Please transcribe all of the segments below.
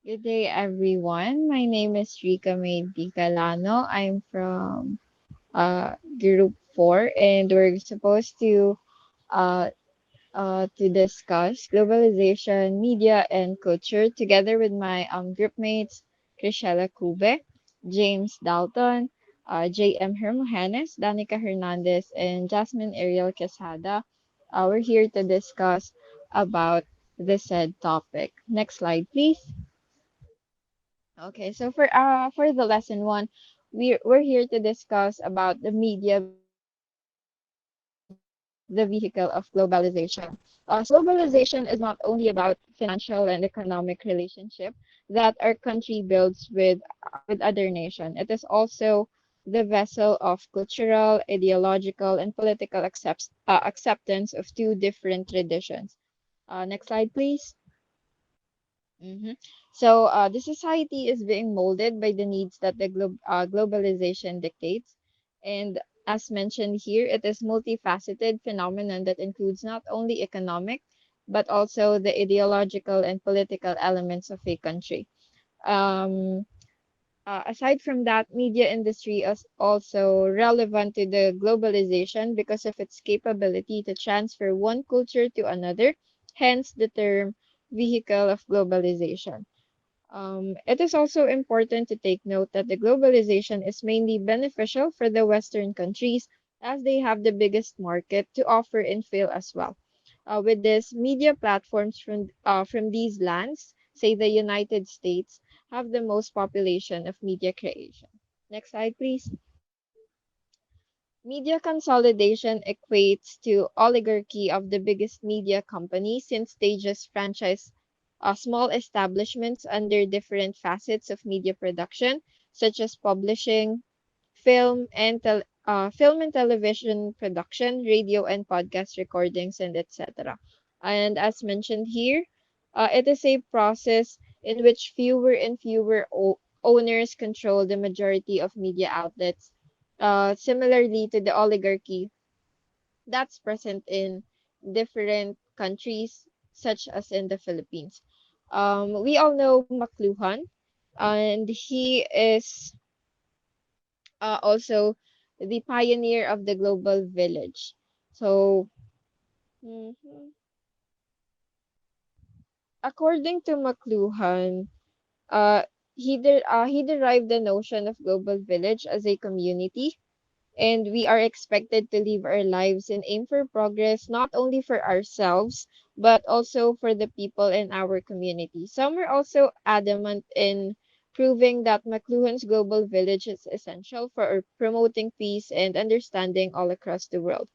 Good day, everyone. My name is Rica Mae D. I'm from Group 4, and we're supposed uh, to discuss globalization, media, and culture together with my group mates, Chrisheila Kube, James Dalton, J.M. Hermogenes, Danica Hernandez, and Jasmine Aarielle Quesada. We're here to discuss about the said topic. Next slide, please. Okay, so for the lesson one, we're here to discuss about the media being the vehicle of globalization. Globalization is not only about financial and economic relationship that our country builds with other nation. It is also the vessel of cultural, ideological, and political acceptance of two different traditions. Next slide, please. hmm the society is being molded by the needs that the globalization dictates. And as mentioned here, it is multifaceted phenomenon that includes not only economic, but also the ideological and political elements of a country. Um, Aside from that, media industry is also relevant to the globalization because of its capability to transfer one culture to another, hence the term vehicle of globalization. It is also important to take note that the globalization is mainly beneficial for the Western countries as they have the biggest market to offer and fill as well. With this, media platforms from these lands, say the United States, have the most population of media creation. Next slide, please. Media consolidation equates to oligarchy of the biggest media companies since they just franchise small establishments under different facets of media production, such as publishing, film and television production, radio and podcast recordings, and etc. And as mentioned here, it is a process in which fewer and fewer owners control the majority of media outlets, similarly to the oligarchy that's present in different countries, such as in the Philippines. We all know McLuhan, and he is also the pioneer of the global village. So, mhm, according to McLuhan, uh, he derived the notion of global village as a community, and we are expected to live our lives and aim for progress not only for ourselves but also for the people in our community. Some are also adamant in proving that McLuhan's global village is essential for promoting peace and understanding all across the world.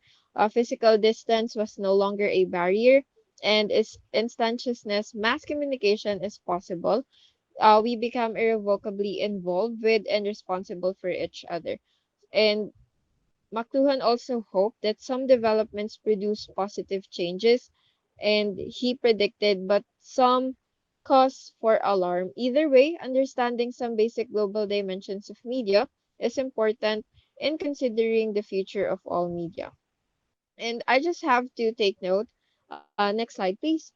Physical distance was no longer a barrier, and is instantaneous mass communication is possible. We become irrevocably involved with and responsible for each other. And McLuhan also hoped that some developments produce positive changes, and he predicted, but some cause for alarm. Either way, understanding some basic global dimensions of media is important in considering the future of all media. And I just have to take note. Next slide, please.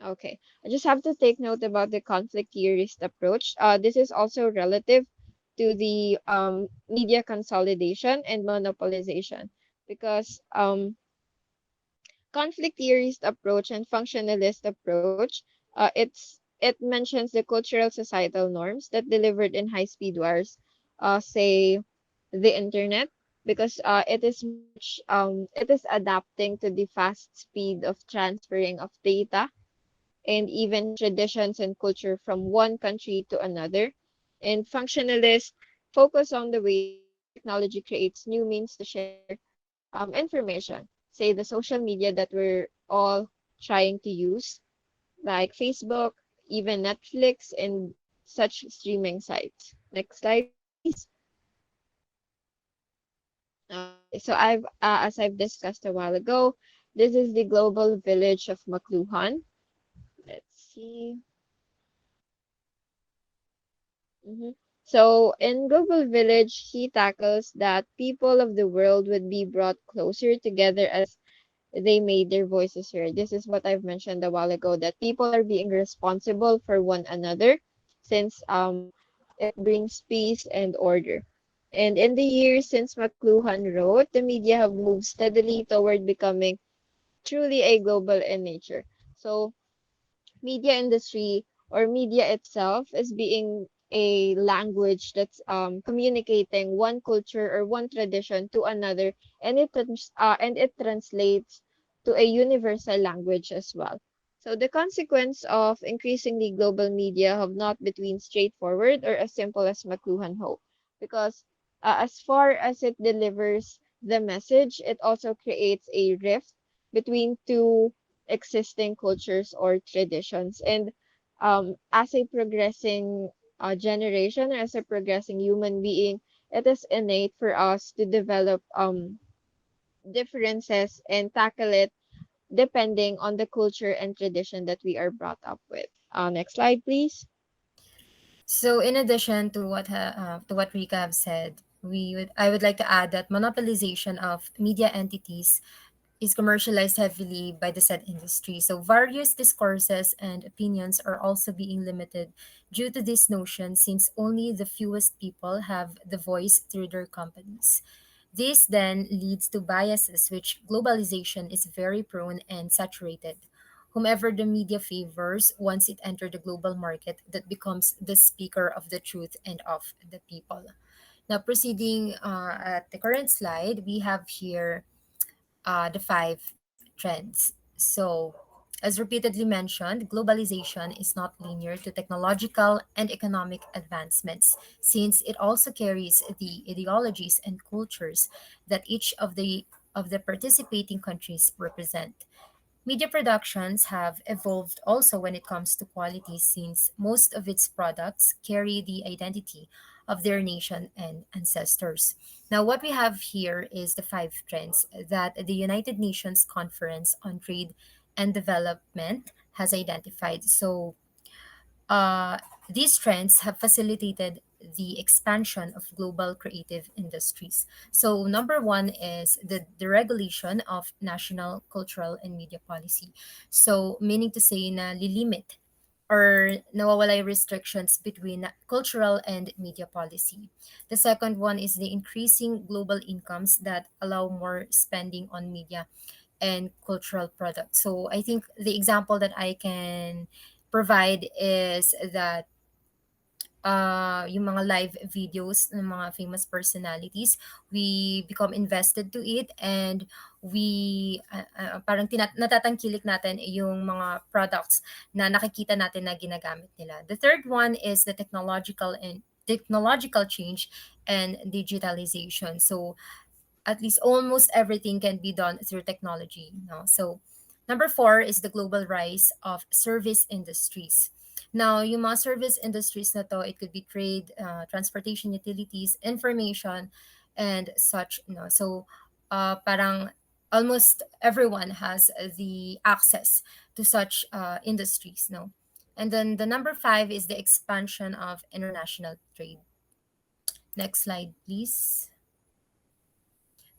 Okay. I just have to take note about the conflict theorist approach. This is also relative to the media consolidation and monopolization because conflict theorist approach and functionalist approach, it mentions the cultural societal norms that delivered in high-speed wires, say the internet, because it is adapting to the fast speed of transferring of data and even traditions and culture from one country to another. And functionalists focus on the ways technology creates new means to share information, say the social media that we're all trying to use, like Facebook, even Netflix, and such streaming sites. Next slide, please. Okay, so as I've discussed a while ago, this is the global village of McLuhan. Let's see. Mhm. So in Global Village, he tackles that people of the world would be brought closer together as they made their voices heard. This is what I've mentioned a while ago, that people are being responsible for one another, since it brings peace and order. And in the years since McLuhan wrote, the media have moved steadily toward becoming truly a global in nature. So media industry or media itself is being a language that's communicating one culture or one tradition to another, and it translates to a universal language as well. So the consequence of increasingly global media have not between straightforward or as simple as McLuhan hope, because as far as it delivers the message, it also creates a rift between two existing cultures or traditions. And as a progressing generation, or as a progressing human being, it is innate for us to develop differences and tackle it depending on the culture and tradition that we are brought up with. Next slide, please. So, in addition to what Rika have said, I would like to add that monopolization of media entities is commercialized heavily by the said industry. So, various discourses and opinions are also being limited due to this notion, since only the fewest people have the voice through their companies. This then leads to biases, which globalization is very prone and saturated. Whomever the media favors, once it enters the global market, that becomes the speaker of the truth and of the people. Now, proceeding at the current slide, we have here the five trends. So, as repeatedly mentioned, globalization is not linear to technological and economic advancements, since it also carries the ideologies and cultures that each of the participating countries represent. Media productions have evolved also when it comes to quality, since most of its products carry the identity of their nation and ancestors. Now, what we have here is the five trends that the United Nations Conference on Trade and Development has identified. So, uh, these trends have facilitated the expansion of global creative industries. So, number one is the deregulation of national cultural and media policy. So, meaning to say na lilimit or nawawala yung restrictions between cultural and media policy. The second one is the increasing global incomes that allow more spending on media and cultural products. So I think the example that I can provide is that yung mga live videos ng mga famous personalities, we become invested to it, and we parang natatangkilik natin yung mga products na nakikita natin na ginagamit nila. The third one is the technological change and digitalization. So at least almost everything can be done through technology. No? So number four is the global rise of service industries. Now, yung mga service industries na to, it could be trade, transportation, utilities, information, and such. No? So, parang almost everyone has the access to such industries. No? And then the number five is the expansion of international trade. Next slide, please.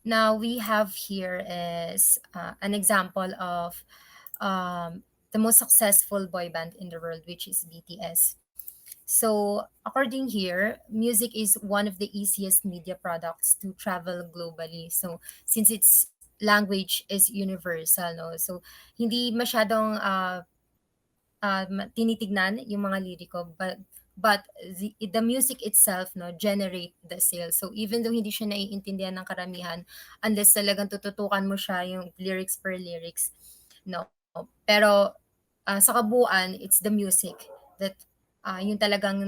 Now we have here is an example of the most successful boy band in the world, which is BTS. So, according here, music is one of the easiest media products to travel globally. So, since its language is universal, no? So, hindi masyadong tinitignan yung mga liriko, but the music itself no generate the sales. So even though hindi siya naiintindihan ng karamihan, unless talagang tututukan mo siya yung lyrics per lyrics, no. Pero sa kabuuan, it's the music that yung talagang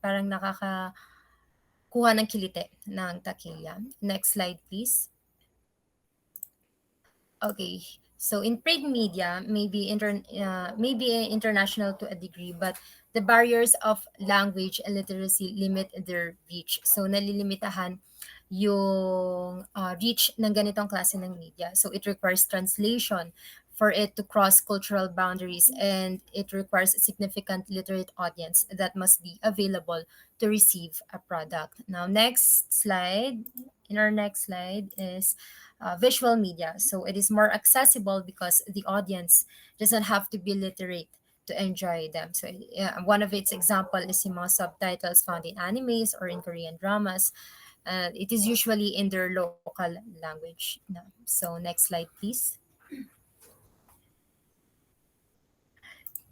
parang nakakakuha ng kilite ng takilya. Next slide, please. Okay. So in print media, maybe international to a degree, but the barriers of language and literacy limit their reach. So nalilimitahan yung reach ng ganitong klase ng media. So it requires translation for it to cross cultural boundaries, and it requires a significant literate audience that must be available to receive a product. Now, next slide. In our next slide is visual media. So it is more accessible because the audience doesn't have to be literate to enjoy them. So yeah, one of its example is yung mga subtitles found in animes or in Korean dramas. It is usually in their local language. No. So next slide, please.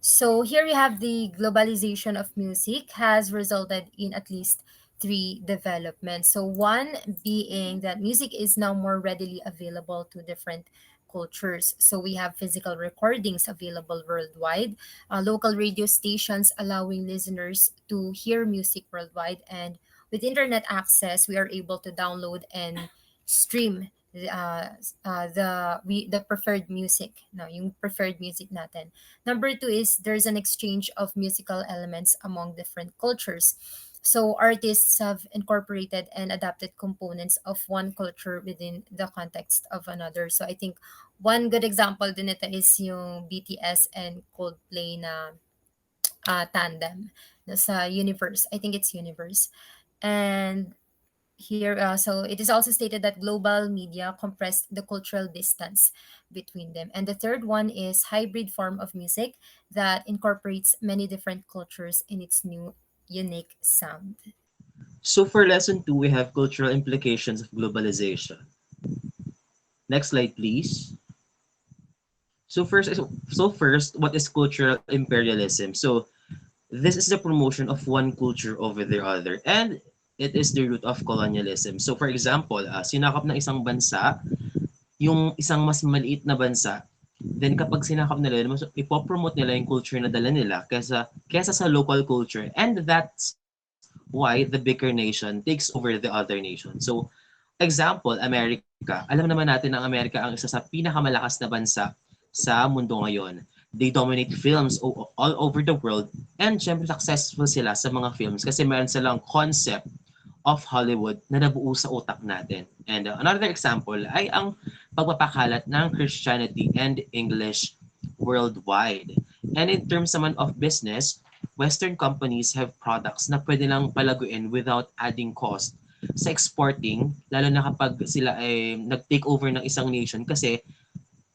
So here we have the globalization of music has resulted in at least three developments. So one being that music is now more readily available to different cultures. So we have physical recordings available worldwide, local radio stations allowing listeners to hear music worldwide, and with internet access, we are able to download and stream the preferred music. No, yung preferred music natin. Number two is there's an exchange of musical elements among different cultures. So artists have incorporated and adapted components of one culture within the context of another. So I think one good example din ito is yung BTS and Coldplay na tandem sa Universe. I think it's Universe. And here, so it is also stated that global media compressed the cultural distance between them. And the third one is hybrid form of music that incorporates many different cultures in its new unique sound. So for lesson 2, we have cultural implications of globalization. Next slide, please. So first, what is cultural imperialism? So this is the promotion of one culture over the other, and it is the root of colonialism. So for example, sinakop ng isang bansa yung isang mas maliit na bansa, then kapag sinakop nila, mas ipopromote nila yung culture na dala nila kesa sa local culture. And that's why the bigger nation takes over the other nation. So, example, America. Alam naman natin ang Amerika ang isa sa pinakamalakas na bansa sa mundo ngayon. They dominate films all over the world, and syempre successful sila sa mga films kasi meron silang concept of Hollywood na nabuo sa utak natin. And another example ay ang pagpapakalat ng Christianity and English worldwide. And in terms naman of business, Western companies have products na pwede lang palaguin without adding cost sa exporting, lalo na kapag sila ay nag-take over ng isang nation kasi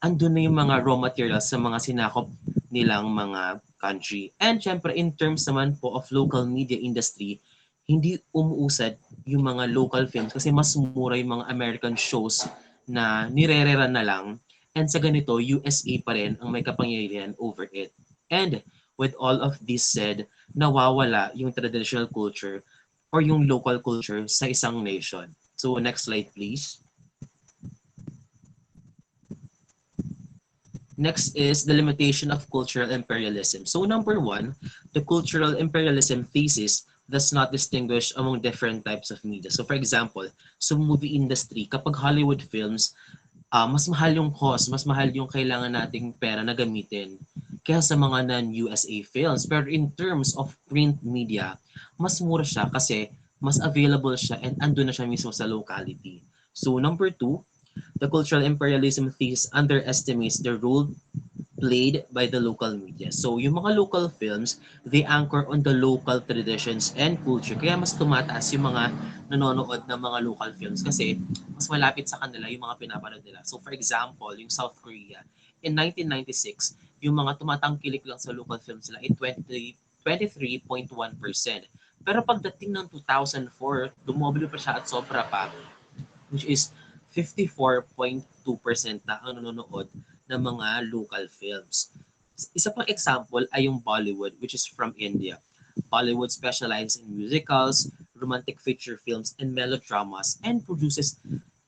andun na yung mga raw materials sa mga sinakop nilang mga country. And syempre, in terms naman po of local media industry, hindi umuusad yung mga local films kasi mas mura yung mga American shows na nire-rerun na lang. And sa ganito, USA pa rin ang may kapangyarihan over it. And with all of this said, nawawala yung traditional culture or yung local culture sa isang nation. So next slide please. Next is the limitation of cultural imperialism. So number one, the cultural imperialism thesis does not distinguish among different types of media. So for example, sa movie industry, kapag Hollywood films, mas mahal yung cost, mas mahal yung kailangan nating pera na gamitin kaya sa mga non-USA films. Pero in terms of print media, mas mura siya kasi mas available siya and andun na siya mismo sa locality. So number two, the cultural imperialism thesis underestimates the role played by the local media. So yung mga local films, they anchor on the local traditions and culture. Kaya mas tumataas yung mga nanonood ng mga local films kasi mas malapit sa kanila yung mga pinapanood nila. So for example, yung South Korea, in 1996, yung mga tumatangkilik lang sa local films nila ay 23.1%. Pero pagdating ng 2004, dumoble pa siya at sobra pa, which is 54.2% na ang nanonood ng mga local films. Isa pang example ay yung Bollywood, which is from India. Bollywood specializes in musicals, romantic feature films, and melodramas, and produces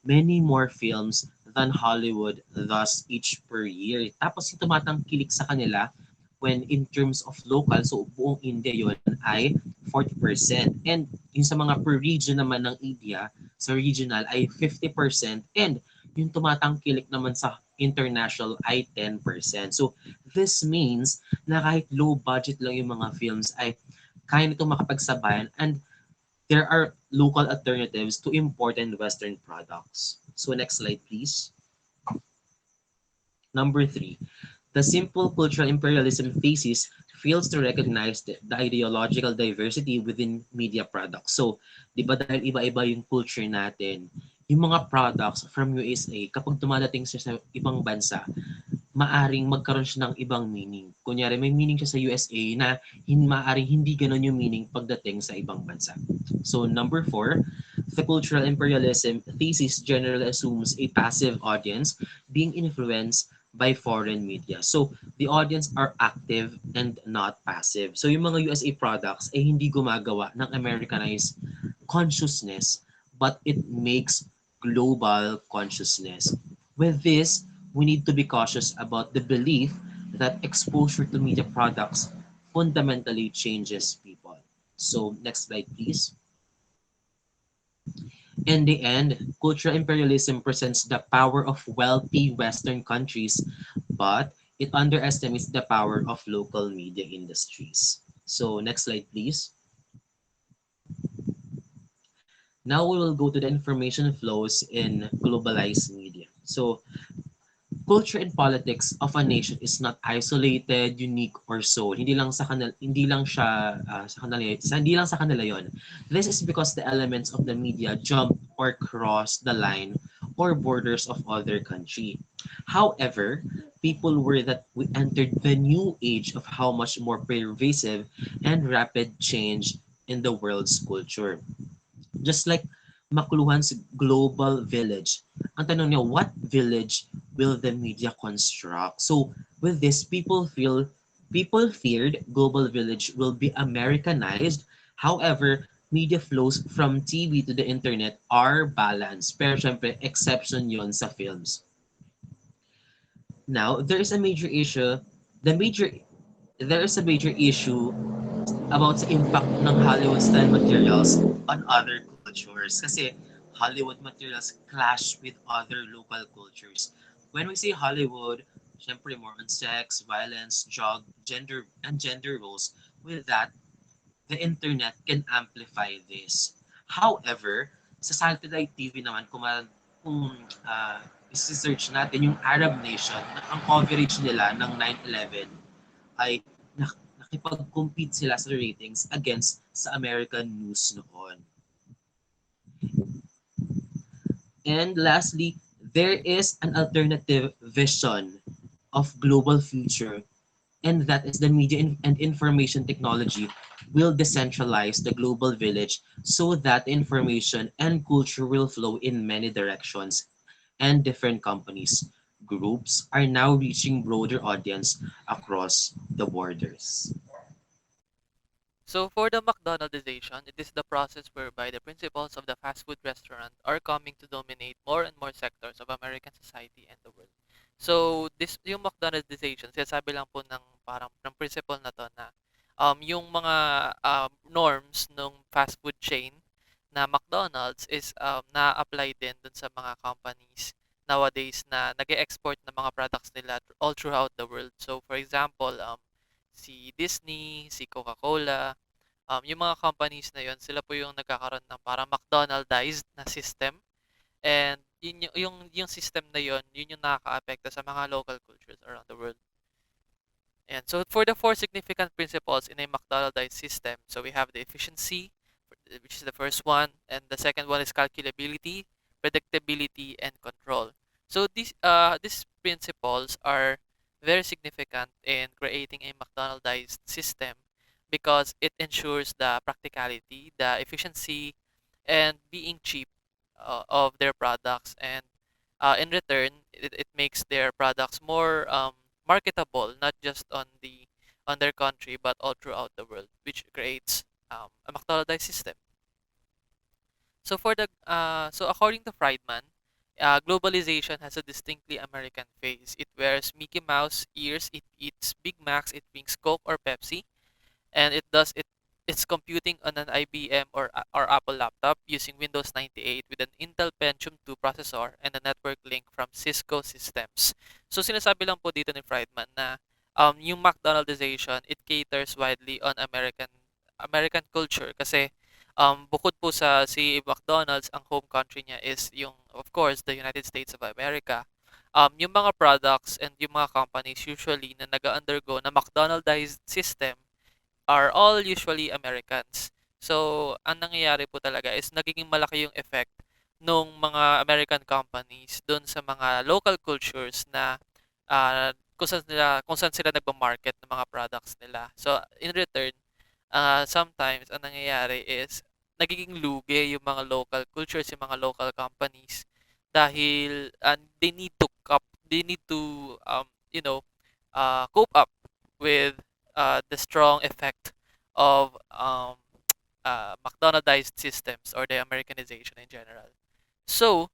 many more films than Hollywood thus each per year. Tapos yung tumatangkilik sa kanila when in terms of local, so buong India yon ay 40%. And yung sa mga per region naman ng India, sa regional ay 50%. And yung tumatangkilik naman sa international ay 10%. So this means na kahit low budget lang yung mga films ay kaya nito makapagsabayan and there are local alternatives to important Western products. So next slide please. Number 3, the simple cultural imperialism thesis fails to recognize the ideological diversity within media products. So, di ba dahil iba-iba yung culture natin, yung mga products from USA, kapag dumadating siya sa ibang bansa, maaring magkaroon siya ng ibang meaning. Kunyari, may meaning siya sa USA na maaring hindi ganun yung meaning pagdating sa ibang bansa. So, number 4, the cultural imperialism thesis generally assumes a passive audience being influenced by foreign media. So, the audience are active and not passive. So, yung mga USA products ay hindi gumagawa ng Americanized consciousness, but it makes global consciousness. With this, we need to be cautious about the belief that exposure to media products fundamentally changes people. So, next slide, please. In the end, cultural imperialism presents the power of wealthy Western countries, but it underestimates the power of local media industries. So, next slide, please. Now we will go to the information flows in globalized media. So, culture and politics of a nation is not isolated, unique, or so. Hindi lang siya hindi lang sa kanila 'yon. This is because the elements of the media jump or cross the line or borders of other country. However, people were that we entered the new age of how much more pervasive and rapid change in the world's culture. Just like Makluhan's global village. Ang tanong niya, what village will the media construct? So with this, people feared global village will be Americanized. However, media flows from TV to the internet are balanced. Pero syempre, exception yon sa films. Now, there is a major issue. The major there is a major issue about sa impact ng Hollywood style materials on other cultures. Kasi Hollywood materials clash with other local cultures. When we say Hollywood, syempre more on sex, violence, drug, gender roles. With that, the internet can amplify this. However, sa satellite TV naman, kung isi-search natin yung Arab nation, ang coverage nila ng 9/11 ay nakipag-compete sila sa ratings against sa American news noon. And lastly, there is an alternative vision of global future, and that is the media and information technology will decentralize the global village so that information and culture will flow in many directions and different companies. Groups are now reaching broader audience across the borders. So for the McDonaldization, it is the process whereby the principles of the fast food restaurant are coming to dominate more and more sectors of American society and the world. So this yung McDonaldization, sinasabi lang po ng parang ng principle na to na yung mga norms ng fast food chain na McDonald's is na-apply din dun sa mga companies nowadays na nag-export ng mga products nila all throughout the world. So for example, si Disney, si Coca-Cola, yung mga companies na yun, sila po yung nagkakaroon ng parang McDonaldized na system. And yung system na yun yung nakaka-apekto sa mga local cultures around the world. And so for the four significant principles in a McDonaldized system, so we have the efficiency, which is the first one, and the second one is calculability, predictability, and control. So these principles are very significant in creating a McDonaldized system because it ensures the practicality, the efficiency, and being cheap of their products, and in return, it makes their products more marketable, not just on their country but all throughout the world, which creates a McDonaldized system. So according to Friedman, globalization has a distinctly American face. It wears Mickey Mouse ears, it eats Big Macs, it drinks Coke or Pepsi, and it's computing on an IBM or Apple laptop using Windows 98 with an Intel Pentium 2 processor and a network link from Cisco Systems. So sinasabi lang po dito ni Friedman na yung McDonaldization, it caters widely on American culture kasi bukod po sa si McDonald's, ang home country niya is yung of course the United States of America. Yung mga products and yung mga companies usually na nag-undergo na McDonaldized system are all usually Americans. So, ang nangyayari po talaga is nagiging malaki yung effect nung mga American companies dun sa mga local cultures na kung saan sila nagma-market ng mga products nila. So in return, sometimes ang nangyayari is nagiging lugi yung mga local cultures, yung mga local companies dahil they need to cope up with the strong effect of McDonaldized systems or the Americanization in general. So,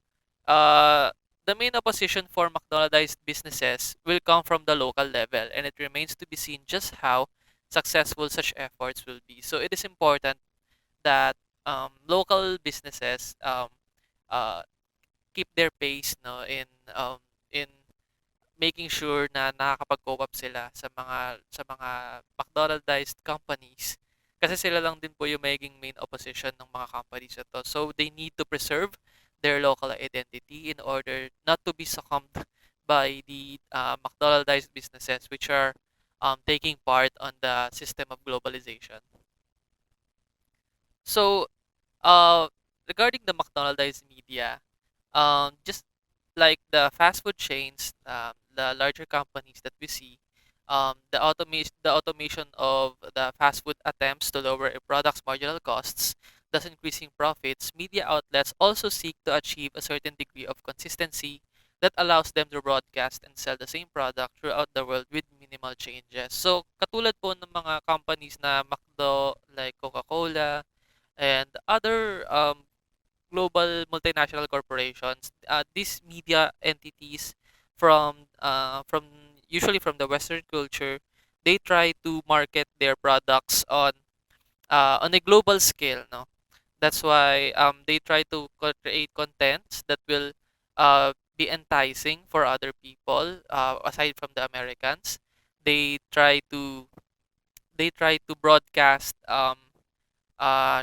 uh, the main opposition for McDonaldized businesses will come from the local level, and it remains to be seen just how successful such efforts will be. So, it is important that local businesses uh, keep their pace, no, in making sure na nakakapag-cope up sila sa mga McDonaldized companies kasi sila lang din po yung magiging main opposition ng mga companies na to. So they need to preserve their local identity in order not to be succumbed by the McDonaldized businesses which are taking part on the system of globalization. So uh, regarding the McDonaldized media, just like the fast food chains, the larger companies that we see, the automation of the fast food attempts to lower a product's marginal costs, thus increasing profits. Media outlets also seek to achieve a certain degree of consistency that allows them to broadcast and sell the same product throughout the world with minimal changes. So, katulad po ng mga companies na McDo, like Coca-Cola, and other global multinational corporations, these media entities from usually from the Western culture, they try to market their products on a global scale. No, that's why they try to create contents that will be enticing for other people aside from the Americans. They try to they try to broadcast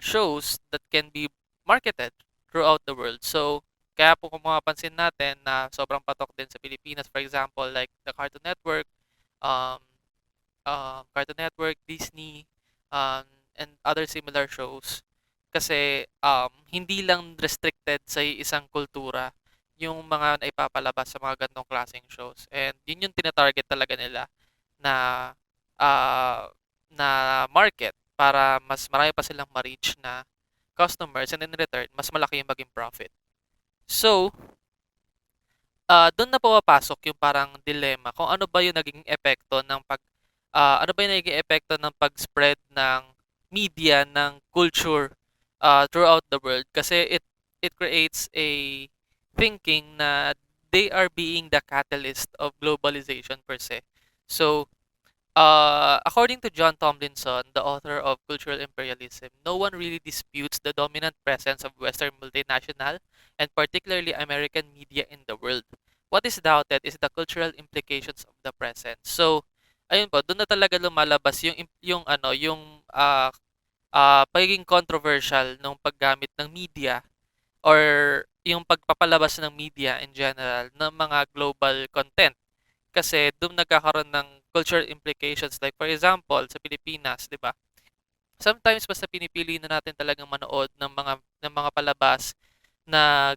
shows that can be marketed throughout the world. So, kaya po kung mapapansin natin na sobrang patok din sa Pilipinas, for example, like the um, Cartoon Network, Disney, um, and other similar shows. Kasi hindi lang restricted sa isang kultura yung mga naipapalabas sa mga ganitong klaseng shows. And yun yung tinatarget talaga nila na ah, na market para mas marami pa silang ma-reach na customers and in return, mas malaki yung maging profit. So, doon na pumapasok yung parang dilemma kung ano ba yung naging epekto ng ano ba yung naging epekto ng pag-spread ng media ng culture throughout the world kasi it creates a thinking na they are being the catalyst of globalization per se. So, according to John Tomlinson, the author of Cultural Imperialism, no one really disputes the dominant presence of Western multinational and particularly American media in the world. What is doubted is the cultural implications of the present. So, ayun po, doon na talaga lumalabas yung pagiging controversial ng paggamit ng media or yung pagpapalabas ng media in general ng mga global content kasi doon nagkakaroon ng cultural implications. Like for example, sa Pilipinas, 'di ba? Sometimes basta pinipili na natin talagang manood ng mga palabas na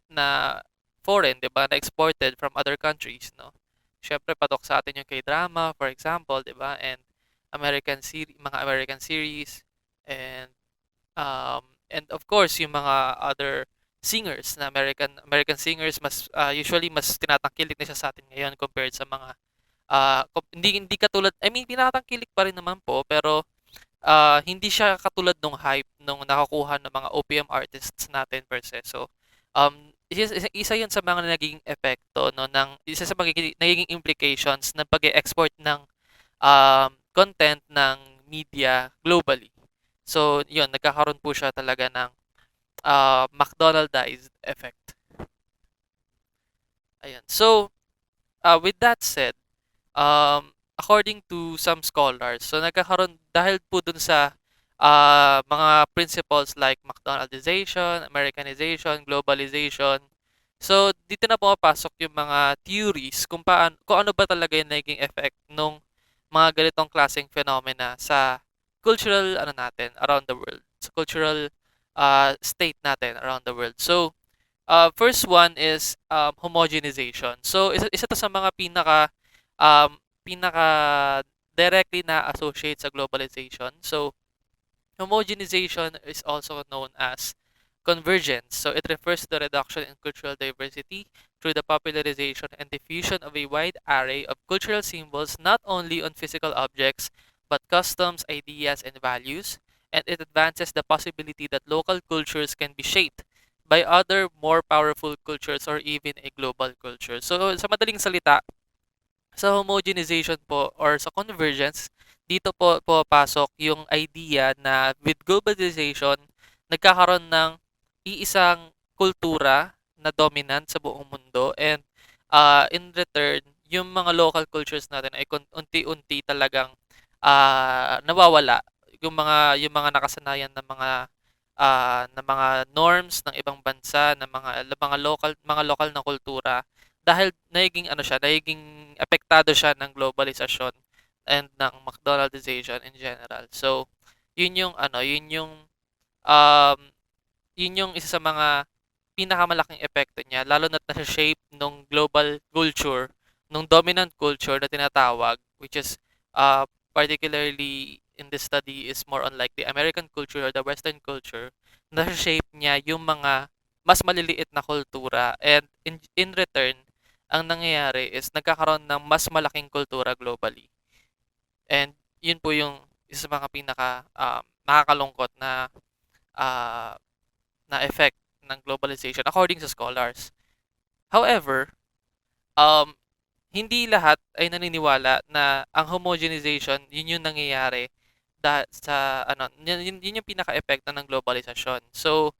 na foreign, 'di ba? Na exported from other countries, no? Syempre patok sa atin yung K-drama, for example, 'di ba? And mga American series and and of course yung mga other singers na American singers usually mas tinatangkilik na siya sa atin ngayon compared sa mga hindi katulad, I mean, tinatangkilik pa rin naman po, pero hindi siya katulad nung hype nung nakakuha ng mga OPM artists natin per se. So, isa yun sa mga naging epekto, no, isa sa naging implications ng pag-export ng content ng media globally. So, yun, nagkakaroon po siya talaga ng McDonaldized effect. Ayan. So, with that said, according to some scholars, so nagkakaroon dahil po dun sa mga principles like McDonaldization, Americanization, globalization. So dito na pumapasok yung mga theories kung ano ba talaga yung naging effect nung mga ganitong klaseng phenomena sa cultural around the world, sa cultural state natin around the world. So First one is homogenization. So isa to sa mga pinaka directly na associate sa globalization. So homogenization is also known as convergence. So it refers to the reduction in cultural diversity through the popularization and diffusion of a wide array of cultural symbols, not only on physical objects, but customs, ideas, and values. And it advances the possibility that local cultures can be shaped by other more powerful cultures or even a global culture. So sa madaling salita, sa homogenization po or sa convergence, dito po pumapasok yung idea na with globalization, nagkakaroon ng iisang kultura na dominant sa buong mundo and in return, yung mga local cultures natin ay unti-unti talagang nawawala. Yung mga nakasanayan ng mga norms ng ibang bansa, ng mga lokal na kultura dahil nagiging ano siya, nagiging apektado siya ng globalisasyon and ng McDonaldization in general. So, yun yung ano, um, yun yung isa sa mga pinakamalaking epekto niya lalo na't nasa-shape nung global culture, nung dominant culture na tinatawag which is particularly in this study is more on like the American culture or the Western culture. Nasa-shape niya yung mga mas maliliit na kultura and in return, ang nangyayari is nagkakaroon ng mas malaking kultura globally. And yun po yung isa sa mga pinaka nakakalungkot ah, na effect ng globalization according sa scholars. However, um, hindi lahat ay naniniwala na ang homogenization yun yung nangyayari sa ano yun yung pinaka-epekto ng globalization. So,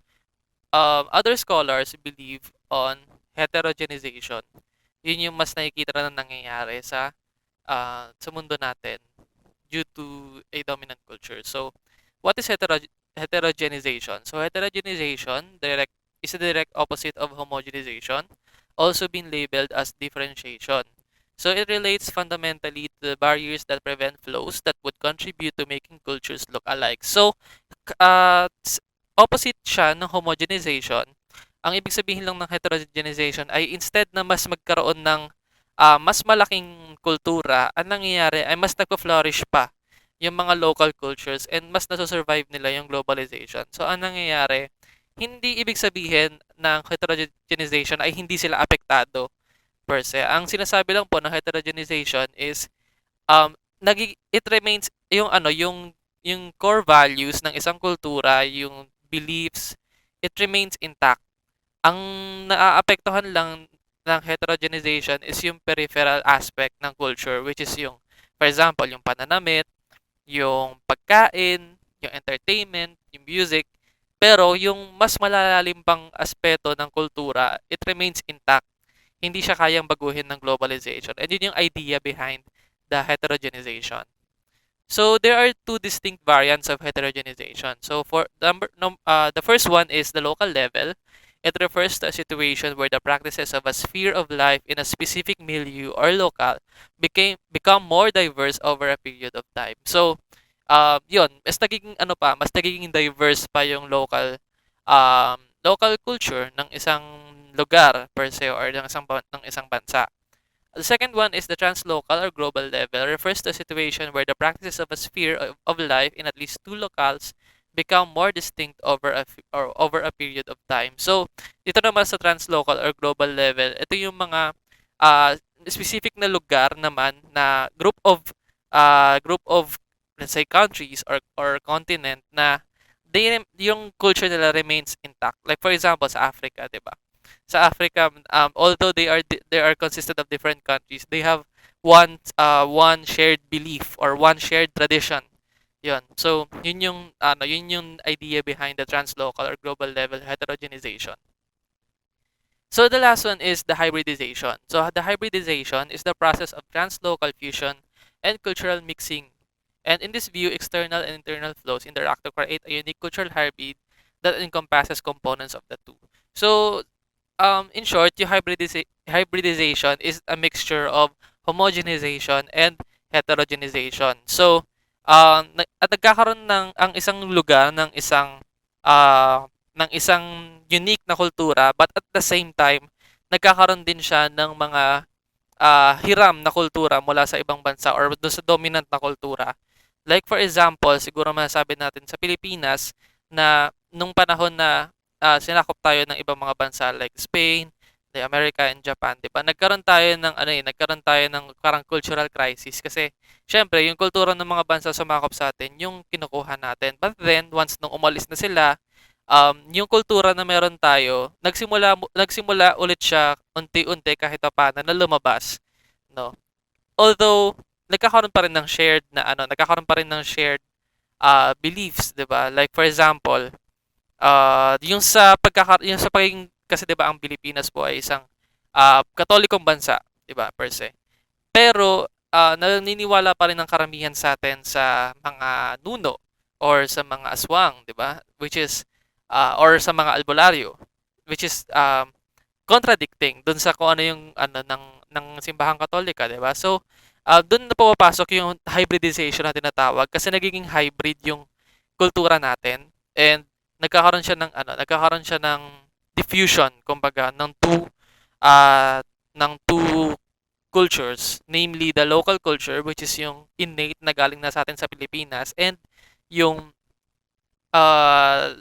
other scholars believe on heterogenization. Yun yung mas nakikita na nangyayari sa mundo natin due to a dominant culture. So, what is heterogenization? So, heterogenization is a direct opposite of homogenization, also been labeled as differentiation. So, it relates fundamentally to the barriers that prevent flows that would contribute to making cultures look alike. So, opposite siya ng homogenization. Ang ibig sabihin lang ng heterogenization ay instead na mas magkaroon ng mas malaking kultura, ang nangyayari ay mas nagpo-flourish pa yung mga local cultures and mas nasusurvive nila yung globalization. So, ang nangyayari, hindi ibig sabihin ng heterogenization ay hindi sila apektado per se. Ang sinasabi lang po ng heterogenization is it remains yung core values ng isang kultura, yung beliefs, it remains intact. Ang naaapektuhan lang ng heterogenization is yung peripheral aspect ng culture which is yung for example, yung pananamit, yung pagkain, yung entertainment, yung music. Pero yung mas malalalim pang aspeto ng kultura, it remains intact. Hindi siya kayang baguhin ng globalization. And yun yung idea behind the heterogenization. So there are two distinct variants of heterogenization. So the first one is the local level. It refers to a situation where the practices of a sphere of life in a specific milieu or locale become more diverse over a period of time. So yun, mas nagiging diverse pa yung local culture ng isang lugar per se or ng isang bansa. The second one is the translocal or global level. It refers to a situation where the practices of a sphere of life in at least two locales become more distinct over a period of time. So, dito naman sa translocal or global level, ito yung mga specific na lugar naman na group of let's say countries or continent na yung culture nila remains intact. Like for example sa Africa, 'di ba? Sa Africa, although they are consisted of different countries, they have one shared belief or one shared tradition. Yun. So, yun yung idea behind the translocal or global level heterogenization. So the last one is the hybridization. So the hybridization is the process of translocal fusion and cultural mixing. And in this view, external and internal flows interact to create a unique cultural hybrid that encompasses components of the two. So in short, yung hybridization is a mixture of homogenization and heterogenization. So, at nagkakaroon ng ang isang lugar uh, ng isang unique na kultura, but at the same time, nagkakaroon din siya ng mga hiram na kultura mula sa ibang bansa or doon sa dominant na kultura. Like for example, siguro masasabi natin sa Pilipinas na nung panahon na sinakop tayo ng ibang mga bansa like Spain, the America and Japan, 'di ba? Nagkaroon tayo ng parang cultural crisis kasi syempre yung kultura ng mga bansa sumakop sa atin, yung kinukuha natin. But then once nung umalis na sila, yung kultura na meron tayo, nagsimula ulit siya unti-unti kahit papaano na lumabas, no? Although nagkakaroon pa rin ng shared beliefs, 'di ba? Like for example, yung sa pagiging kasi 'di ba ang Pilipinas po ay isang Katolikong bansa, 'di ba, per se. Pero naniniwala pa rin ang karamihan sa atin sa mga nuno or sa mga aswang, 'di ba? Which is or sa mga albularyo, which is contradicting dun sa kung ano yung ng simbahang Katolika, 'di ba? So, dun na pumapasok yung hybridization na tinatawag kasi nagiging hybrid yung kultura natin and nagkakaroon siya ng diffusion kumbaga uh, ng two cultures, namely the local culture which is yung innate na galing na sa atin sa Pilipinas and yung uh,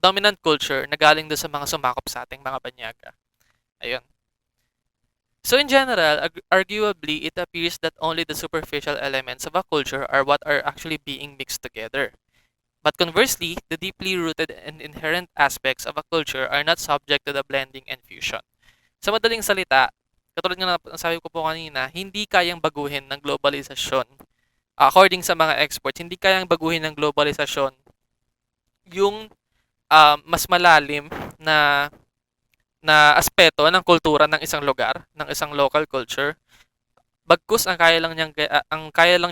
dominant culture na galing doon sa mga sumakop sa ating mga banyaga. Ayun. So in general, arguably, it appears that only the superficial elements of a culture are what are actually being mixed together. But conversely, the deeply rooted and inherent aspects of a culture are not subject to the blending and fusion. Sa madaling salita, katulad nga ng sabi ko po kanina, hindi kayang baguhin ng globalisasyon. According sa mga experts, hindi kayang baguhin ng globalisasyon yung mas malalim na aspeto ng kultura ng isang lugar, ng isang local culture. Bagkus ang kaya lang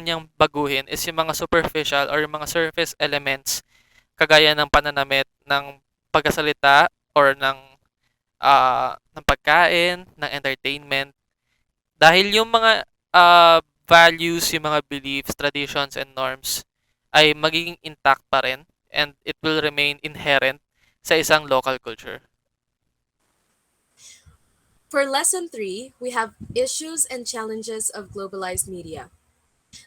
niyang baguhin is yung mga superficial or yung mga surface elements kagaya ng pananamit ng pagkasalita or ng pagkain, ng entertainment. Dahil yung mga values, yung mga beliefs, traditions, and norms ay magiging intact pa rin and it will remain inherent sa isang local culture. For lesson 3, we have issues and challenges of globalized media.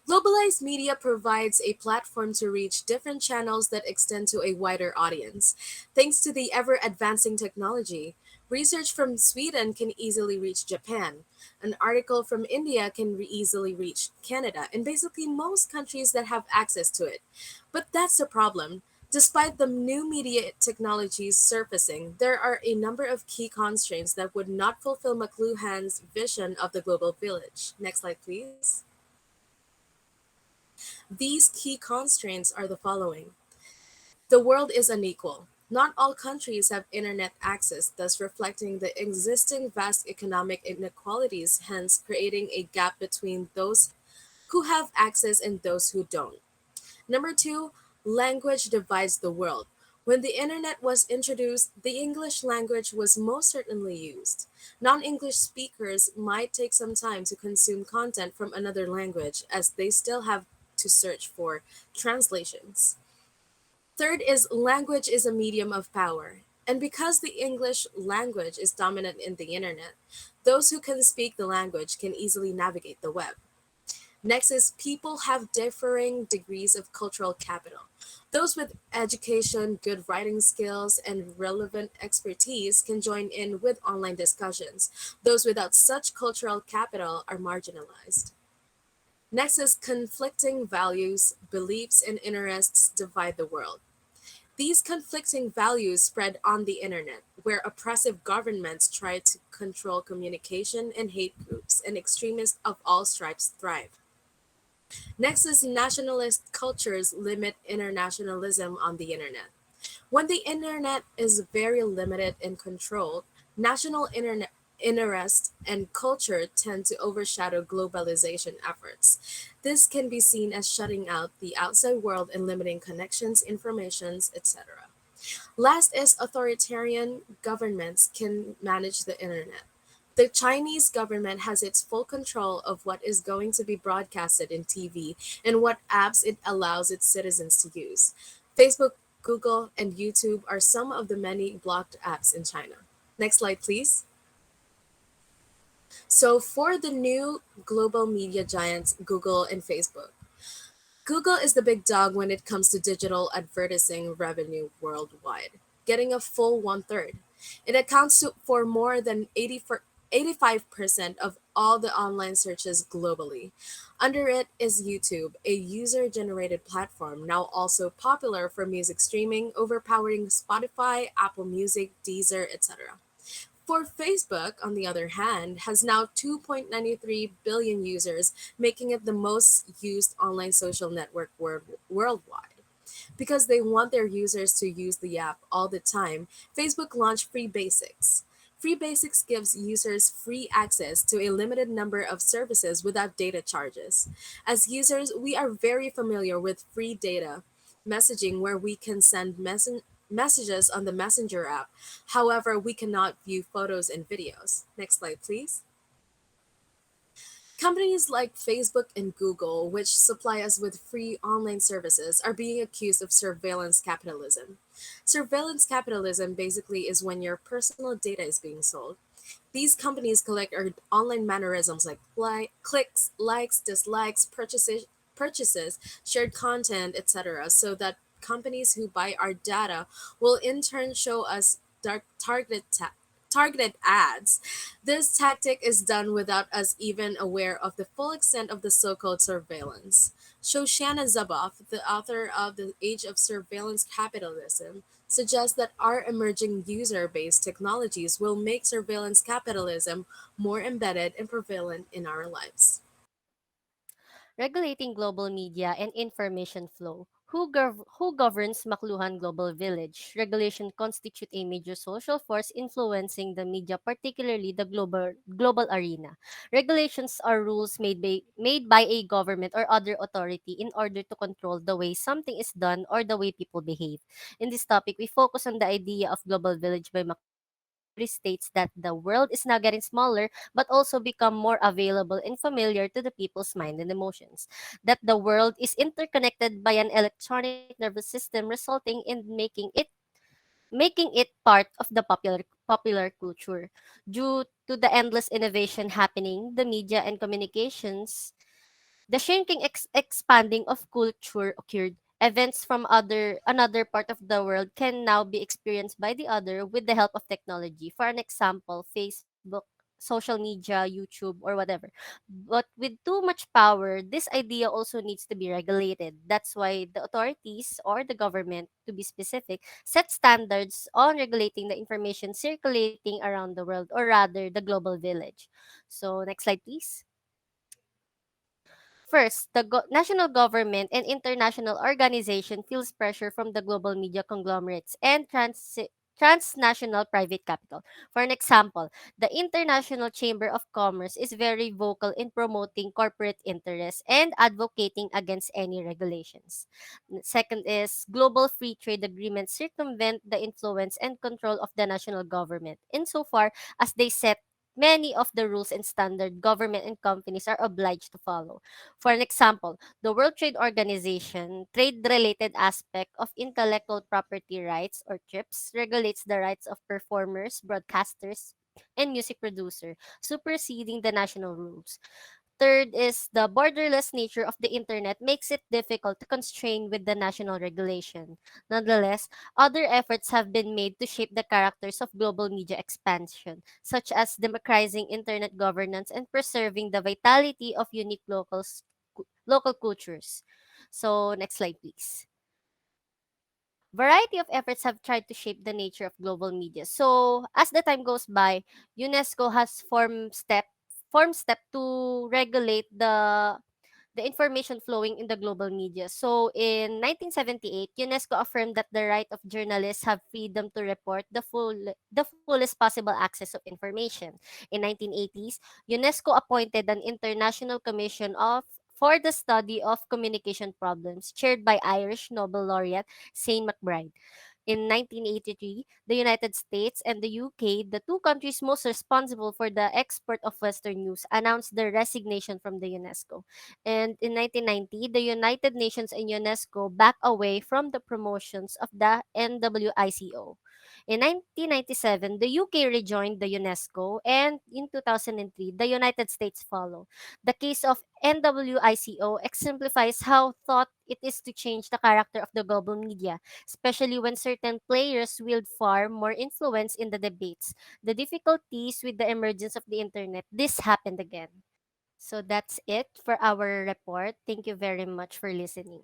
Globalized media provides a platform to reach different channels that extend to a wider audience. Thanks to the ever advancing technology, research from Sweden can easily reach Japan. An article from India can easily reach Canada, and basically most countries that have access to it. But that's the problem. Despite the new media technologies surfacing, there are a number of key constraints that would not fulfill McLuhan's vision of the global village. Next slide, please. These key constraints are the following. The world is unequal. Not all countries have internet access, thus reflecting the existing vast economic inequalities, hence creating a gap between those who have access and those who don't. Number 2, language divides the world. When the internet was introduced, the English language was most certainly used. Non English speakers might take some time to consume content from another language as they still have to search for translations. Third is language is a medium of power. And because the English language is dominant in the internet, those who can speak the language can easily navigate the web. Next is people have differing degrees of cultural capital. Those with education, good writing skills, and relevant expertise can join in with online discussions. Those without such cultural capital are marginalized. Next is conflicting values, beliefs, and interests divide the world. These conflicting values spread on the internet, where oppressive governments try to control communication and hate groups, and extremists of all stripes thrive. Next is nationalist cultures limit internationalism on the internet. When the internet is very limited and controlled, national internet interest and culture tend to overshadow globalization efforts. This can be seen as shutting out the outside world and limiting connections, informations, etc. Last is authoritarian governments can manage the internet. The Chinese government has its full control of what is going to be broadcasted in TV and what apps it allows its citizens to use. Facebook Google, and YouTube are some of the many blocked apps in China. Next slide, please. So, for the new global media giants, Google and Facebook, Google is the big dog when it comes to digital advertising revenue worldwide, getting a full one third. It accounts for more than 85% of all the online searches globally. Under it is YouTube, a user generated platform now also popular for music streaming, overpowering Spotify, Apple Music, Deezer, etc. For Facebook, on the other hand, has now 2.93 billion users, making it the most used online social network worldwide. Because they want their users to use the app all the time, Facebook launched Free Basics. Free Basics gives users free access to a limited number of services without data charges. As users, we are very familiar with free data messaging where we can send messages on the Messenger app. However, we cannot view photos and videos. Next slide, please. Companies like Facebook and Google, which supply us with free online services, are being accused of surveillance capitalism. Surveillance capitalism basically is when your personal data is being sold. These companies collect our online mannerisms like clicks, likes, dislikes, purchases, shared content, etc., so that companies who buy our data will in turn show us targeted ads. This tactic is done without us even aware of the full extent of the so-called surveillance. Shoshana Zuboff, the author of The Age of Surveillance Capitalism, suggests that our emerging user-based technologies will make surveillance capitalism more embedded and prevalent in our lives. Regulating global media and information flow. Who governs Makluhan Global Village? Regulation constitute a major social force influencing the media, particularly the global arena. Regulations are rules made by a government or other authority in order to control the way something is done or the way people behave. In this topic, we focus on the idea of global village by Makluhan, whose theory states that the world is now getting smaller but also become more available and familiar to the people's mind and emotions. That the world is interconnected by an electronic nervous system, resulting in making it part of the popular culture. Due to the endless innovation happening, the media and communications, the shrinking expanding of culture occurred. Events from another part of the world can now be experienced by the other with the help of technology. For an example, Facebook, social media, YouTube, or whatever. But with too much power, this idea also needs to be regulated. That's why the authorities or the government, to be specific, set standards on regulating the information circulating around the world, or rather the global village. So, next slide, please. First, the national government and international organization feels pressure from the global media conglomerates and transnational private capital. For an example, the International Chamber of Commerce is very vocal in promoting corporate interests and advocating against any regulations. Second is global free trade agreements circumvent the influence and control of the national government insofar as they set many of the rules and standard government and companies are obliged to follow. For an example, the World Trade Organization, trade-related aspect of intellectual property rights or TRIPS, regulates the rights of performers, broadcasters, and music producer, superseding the national rules. Third is the borderless nature of the internet makes it difficult to constrain with the national regulation. Nonetheless, other efforts have been made to shape the characters of global media expansion, such as democratizing internet governance and preserving the vitality of unique local cultures. So, next slide, please. Variety of efforts have tried to shape the nature of global media. So, as the time goes by, UNESCO has formed step to regulate the information flowing in the global media. So in 1978, UNESCO affirmed that the right of journalists have freedom to report the fullest possible access of information. In 1980s, UNESCO appointed an international commission for the study of communication problems chaired by Irish Nobel laureate Shane McBride. In 1983, the United States and the UK, the two countries most responsible for the export of Western news, announced their resignation from the UNESCO. And in 1990, the United Nations and UNESCO backed away from the promotions of the NWICO. In 1997, the UK rejoined the UNESCO, and in 2003, the United States followed. The case of NWICO exemplifies how thought it is to change the character of the global media, especially when certain players wield far more influence in the debates. The difficulties with the emergence of the internet, this happened again. So that's it for our report. Thank you very much for listening.